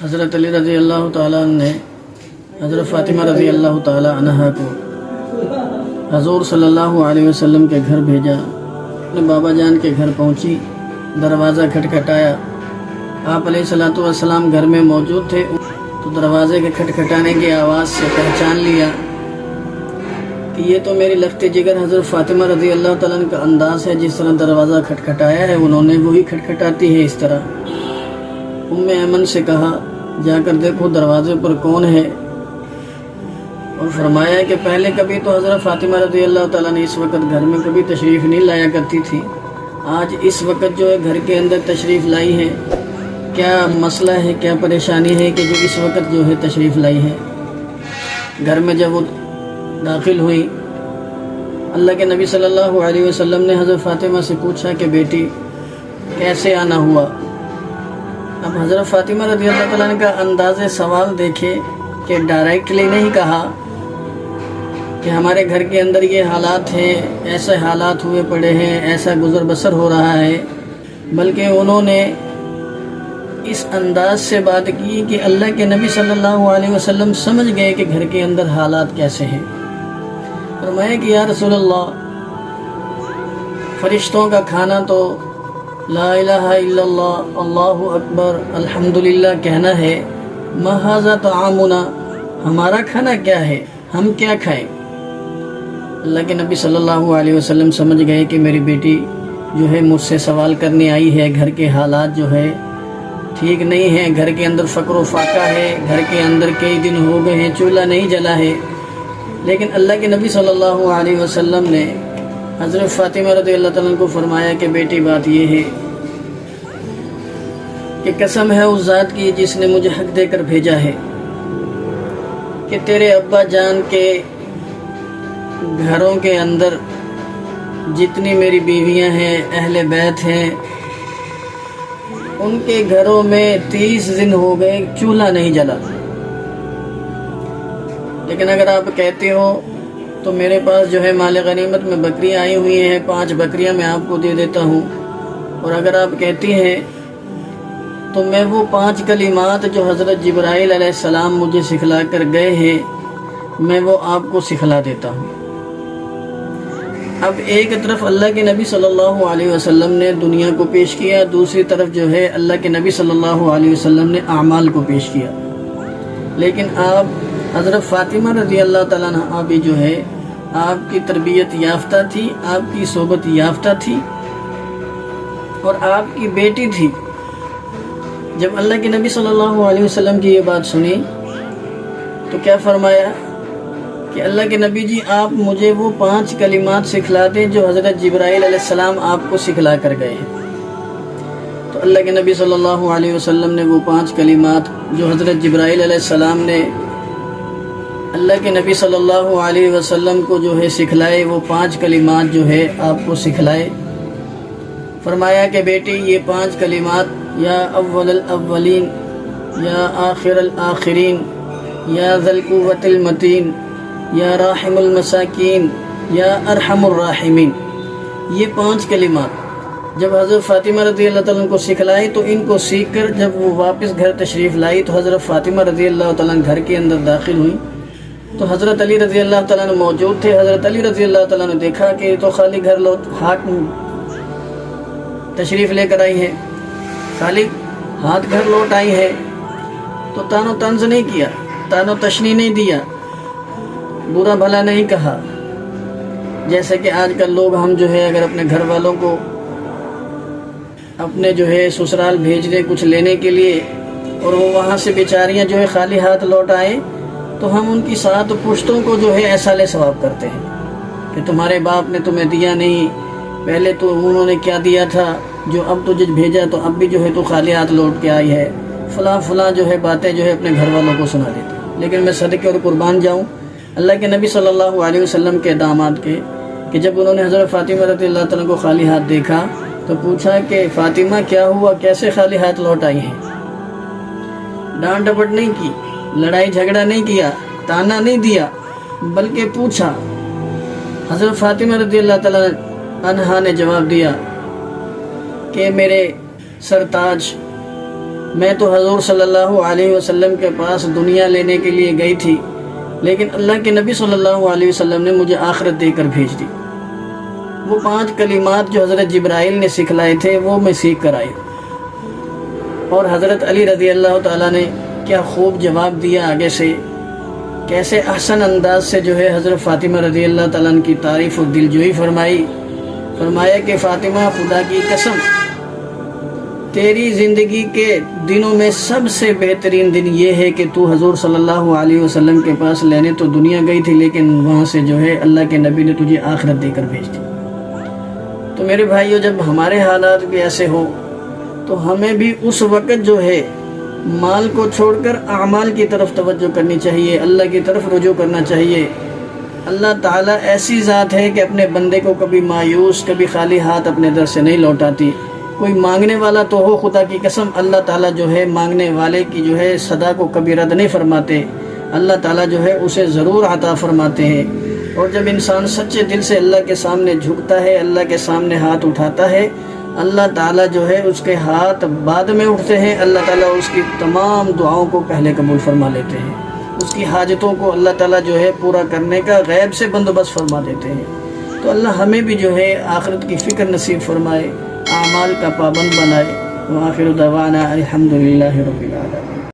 حضرت علی رضی اللہ تعالیٰ عنہ نے حضرت فاطمہ رضی اللہ تعالیٰ عنہا کو حضور صلی اللہ علیہ وسلم کے گھر بھیجا۔ اپنے بابا جان کے گھر پہنچی، دروازہ کھٹکھٹایا۔ آپ علیہ الصلوۃ والسلام گھر میں موجود تھے تو دروازے کے کھٹکھٹانے کی آواز سے پہچان لیا کہ یہ تو میری لخت جگر حضرت فاطمہ رضی اللہ تعالیٰ عنہ کا انداز ہے۔ جس طرح دروازہ کھٹکھٹایا ہے انہوں نے وہی کھٹکھٹاتی ہے اس طرح۔ ایمن سے کہا جا کر دیکھو دروازے پر کون ہے، اور فرمایا کہ پہلے کبھی تو حضرت فاطمہ رضی اللہ تعالیٰ نے اس وقت گھر میں کبھی تشریف نہیں لایا کرتی تھی، آج اس وقت جو ہے گھر کے اندر تشریف لائی ہے۔ کیا مسئلہ ہے، کیا پریشانی ہے کہ جو اس وقت جو ہے تشریف لائی ہے؟ گھر میں جب وہ داخل ہوئی، اللہ کے نبی صلی اللہ علیہ وسلم نے حضرت فاطمہ سے پوچھا کہ بیٹی کیسے آنا ہوا؟ اب حضرت فاطمہ رضی اللہ تعالیٰ عنہ کا انداز سوال دیکھے کہ ڈائریکٹلی نہیں کہا کہ ہمارے گھر کے اندر یہ حالات ہیں، ایسے حالات ہوئے پڑے ہیں، ایسا گزر بسر ہو رہا ہے، بلکہ انہوں نے اس انداز سے بات کی کہ اللہ کے نبی صلی اللہ علیہ وسلم سمجھ گئے کہ گھر کے اندر حالات کیسے ہیں۔ فرمایا کہ یا رسول اللہ، فرشتوں کا کھانا تو لا الہ الا اللہ، اللہ اکبر، الحمدللہ کہنا ہے، ما ھذا طعامنا، ہمارا کھانا کیا ہے، ہم کیا کھائیں؟ اللہ کے نبی صلی اللہ علیہ وسلم سمجھ گئے کہ میری بیٹی جو ہے مجھ سے سوال کرنے آئی ہے، گھر کے حالات جو ہے ٹھیک نہیں ہیں، گھر کے اندر فقر و فاقہ ہے، گھر کے اندر کئی دن ہو گئے ہیں چولہا نہیں جلا ہے۔ لیکن اللہ کے نبی صلی اللہ علیہ وسلم نے حضرت فاطمہ رضی اللہ تعالیٰ عنہ کو فرمایا کہ بیٹی بات یہ ہے کہ قسم ہے اس ذات کی جس نے مجھے حق دے کر بھیجا ہے کہ تیرے ابا جان کے گھروں کے اندر جتنی میری بیویاں ہیں، اہل بیت ہیں، ان کے گھروں میں 30 دن ہو گئے چولہا نہیں جلا۔ لیکن اگر آپ کہتے ہو تو میرے پاس جو ہے مال غنیمت میں بکریاں آئی ہوئی ہیں، 5 بکریاں میں آپ کو دے دیتا ہوں، اور اگر آپ کہتی ہیں تو میں وہ 5 کلمات جو حضرت جبرائیل علیہ السلام مجھے سکھلا کر گئے ہیں میں وہ آپ کو سکھلا دیتا ہوں۔ اب ایک طرف اللہ کے نبی صلی اللہ علیہ وسلم نے دنیا کو پیش کیا، دوسری طرف جو ہے اللہ کے نبی صلی اللہ علیہ وسلم نے اعمال کو پیش کیا۔ لیکن آپ حضرت فاطمہ رضی اللہ تعالیٰ عنہ بھی جو ہے آپ کی تربیت یافتہ تھی، آپ کی صحبت یافتہ تھی، اور آپ کی بیٹی تھی۔ جب اللہ کے نبی صلی اللہ علیہ وسلم کی یہ بات سنی تو کیا فرمایا کہ اللہ کے نبی جی آپ مجھے وہ 5 کلمات سکھلا دیں جو حضرت جبرائیل علیہ السلام آپ کو سکھلا کر گئے ہیں۔ تو اللہ کے نبی صلی اللہ علیہ وسلم نے وہ 5 کلمات جو حضرت جبرائیل علیہ السلام نے اللہ کے نبی صلی اللہ علیہ وسلم کو جو ہے سکھلائے، وہ 5 کلمات جو ہے آپ کو سکھلائے۔ فرمایا کہ بیٹی یہ 5 کلمات یا اول الاولین، یا آخر الاخرین، یا ذی القوۃ المتین، یا راحم المساکین، یا ارحم الراحمین، یہ 5 کلمات جب حضرت فاطمہ رضی اللہ تعالیٰ عنہ کو سکھلائی تو ان کو سیکھ کر جب وہ واپس گھر تشریف لائی تو حضرت فاطمہ رضی اللہ تعالیٰ عنہ گھر کے اندر داخل ہوئی تو حضرت علی رضی اللہ تعالیٰ عنہ موجود تھے۔ حضرت علی رضی اللہ تعالیٰ عنہ دیکھا کہ تو خالی گھر ہاتھ تشریف لے کر آئی ہے، خالی ہاتھ گھر لوٹ آئی ہے، تو تان و طنز نہیں کیا، تان و تشنیع نہیں دیا، برا بھلا نہیں کہا۔ جیسے کہ آج کل لوگ ہم جو ہے اگر اپنے گھر والوں کو اپنے جو ہے سسرال بھیج دیں کچھ لینے کے لیے اور وہ وہاں سے بیچاریاں جو ہے خالی ہاتھ لوٹ آئیں تو ہم ان کی 7 پشتوں کو جو ہے ایسالِ ثواب کرتے ہیں کہ تمہارے باپ نے تمہیں دیا نہیں، پہلے تو انہوں نے کیا دیا تھا جو اب تجھے بھیجا تو اب بھی جو ہے تو خالی ہاتھ لوٹ کے آئی ہے، فلاں فلاں جو ہے باتیں جو ہے اپنے گھر والوں کو سنا دیتی۔ لیکن میں صدقے اور قربان جاؤں اللہ کے نبی صلی اللہ علیہ وسلم کے داماد کے کہ جب انہوں نے حضرت فاطمہ رضی اللہ تعالیٰ کو خالی ہاتھ دیکھا تو پوچھا کہ فاطمہ کیا ہوا، کیسے خالی ہاتھ لوٹ آئی ہیں؟ ڈانٹ ڈپٹ نہیں کی، لڑائی جھگڑا نہیں کیا، تانا نہیں دیا، بلکہ پوچھا۔ حضرت فاطمہ رضی اللہ تعالیٰ عنہا نے جواب دیا کہ میرے سرتاج میں تو حضور صلی اللہ علیہ وسلم کے پاس دنیا لینے کے لیے گئی تھی، لیکن اللہ کے نبی صلی اللہ علیہ وسلم نے مجھے آخرت دے کر بھیج دی۔ وہ 5 کلمات جو حضرت جبرائیل نے سکھلائے تھے وہ میں سیکھ کر آئی۔ اور حضرت علی رضی اللہ تعالیٰ نے کیا خوب جواب دیا آگے سے، کیسے احسن انداز سے جو ہے حضرت فاطمہ رضی اللہ تعالیٰ عنہ کی تعریف اور دلجوئی فرمائی۔ فرمایا کہ فاطمہ، خدا کی قسم، تیری زندگی کے دنوں میں سب سے بہترین دن یہ ہے کہ تو حضور صلی اللہ علیہ وسلم کے پاس لینے تو دنیا گئی تھی، لیکن وہاں سے جو ہے اللہ کے نبی نے تجھے آخرت دے کر بھیج دی۔ تو میرے بھائیو، جب ہمارے حالات بھی ایسے ہو تو ہمیں بھی اس وقت جو ہے مال کو چھوڑ کر اعمال کی طرف توجہ کرنی چاہیے، اللہ کی طرف رجوع کرنا چاہیے۔ اللہ تعالیٰ ایسی ذات ہے کہ اپنے بندے کو کبھی مایوس، کبھی خالی ہاتھ اپنے در سے نہیں لوٹاتی۔ کوئی مانگنے والا تو ہو، خدا کی قسم اللہ تعالیٰ جو ہے مانگنے والے کی جو ہے صدا کو کبھی رد نہیں فرماتے، اللہ تعالیٰ جو ہے اسے ضرور عطا فرماتے ہیں۔ اور جب انسان سچے دل سے اللہ کے سامنے جھکتا ہے، اللہ کے سامنے ہاتھ اٹھاتا ہے، اللہ تعالیٰ جو ہے اس کے ہاتھ بعد میں اٹھتے ہیں، اللہ تعالیٰ اس کی تمام دعاؤں کو پہلے قبول فرما لیتے ہیں، اس کی حاجتوں کو اللہ تعالیٰ جو ہے پورا کرنے کا غیب سے بندوبست فرما دیتے ہیں۔ تو اللہ ہمیں بھی جو ہے آخرت کی فکر نصیب فرمائے، اعمال کا پابند بنائے۔ وآخر دعوانا الحمدللہ رب العالمین۔